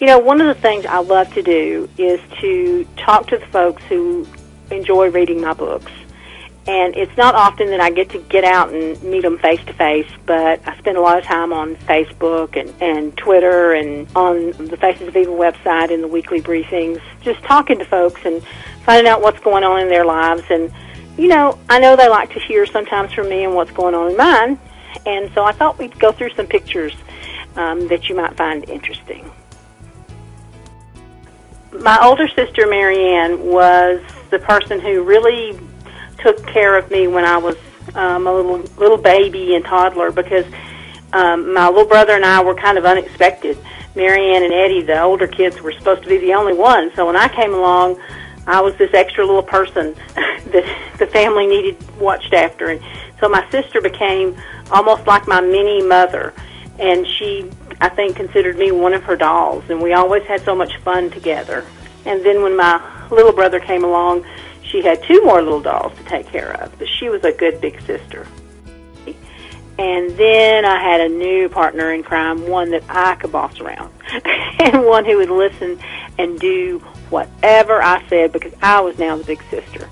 One of the things I love to do is to talk to the folks who enjoy reading my books. And it's not often that I get out and meet them face-to-face, but I spend a lot of time on Facebook and Twitter and on the Faces of Evil website and the weekly briefings, just talking to folks and finding out what's going on in their lives. And, I know they like to hear sometimes from me and what's going on in mine, and so I thought we'd go through some pictures that you might find interesting. My older sister, Marianne, was the person who really took care of me when I was a little baby and toddler, because my little brother and I were kind of unexpected. Marianne and Eddie, the older kids, were supposed to be the only ones. So when I came along, I was this extra little person that the family needed watched after. And so my sister became almost like my mini mother, and she, I think, considered me one of her dolls, and we always had so much fun together. And then when my little brother came along, she had 2 more little dolls to take care of, but she was a good big sister. And then I had a new partner in crime, one that I could boss around, and one who would listen and do whatever I said, because I was now the big sister.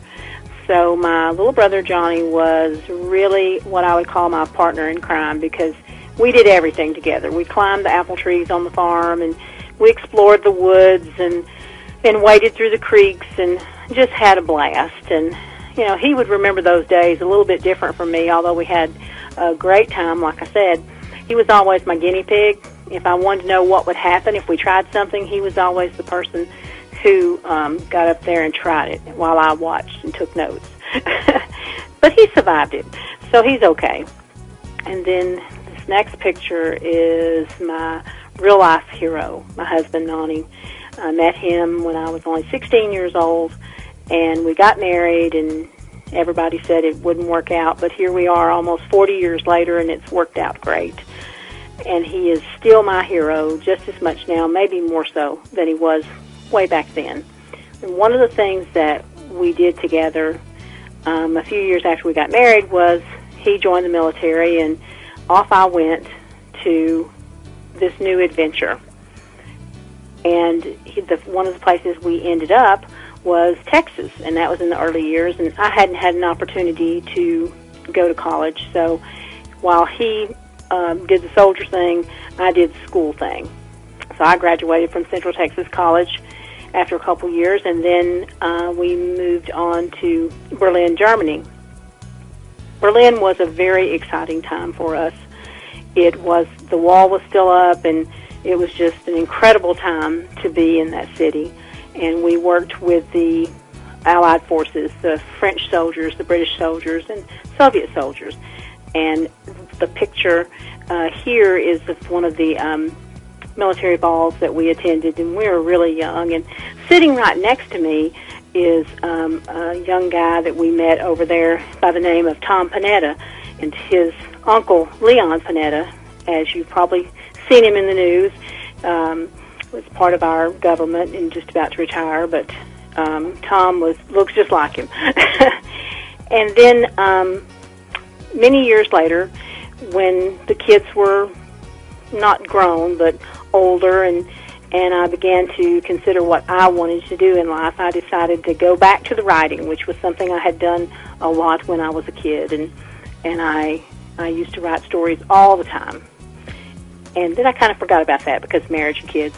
So my little brother, Johnny, was really what I would call my partner in crime, because we did everything together. We climbed the apple trees on the farm, and we explored the woods and waded through the creeks and just had a blast. And, he would remember those days a little bit different from me, although we had a great time, like I said. He was always my guinea pig. If I wanted to know what would happen if we tried something, he was always the person who got up there and tried it while I watched and took notes. But he survived it, so he's okay. And then this next picture is my real-life hero, my husband, Nani. I met him when I was only 16 years old, and we got married, and everybody said it wouldn't work out, but here we are almost 40 years later, and it's worked out great. And he is still my hero, just as much now, maybe more so than he was way back then. And one of the things that we did together a few years after we got married was he joined the military, and off I went to this new adventure. And one of the places we ended up was Texas, and that was in the early years, and I hadn't had an opportunity to go to college. So while he did the soldier thing, I did the school thing. So I graduated from Central Texas College after a couple years, and then we moved on to Berlin, Germany. Berlin was a very exciting time for us. The wall was still up, and it was just an incredible time to be in that city. And we worked with the Allied forces, the French soldiers, the British soldiers, and Soviet soldiers. And the picture here is of one of the military balls that we attended, and we were really young. And sitting right next to me is a young guy that we met over there by the name of Tom Panetta, and his uncle, Leon Panetta, as you've probably seen him in the news, was part of our government and just about to retire, but Tom looks just like him. And then many years later, when the kids were not grown but older, and I began to consider what I wanted to do in life, I decided to go back to the writing, which was something I had done a lot when I was a kid, and I used to write stories all the time. And then I kind of forgot about that because marriage and kids.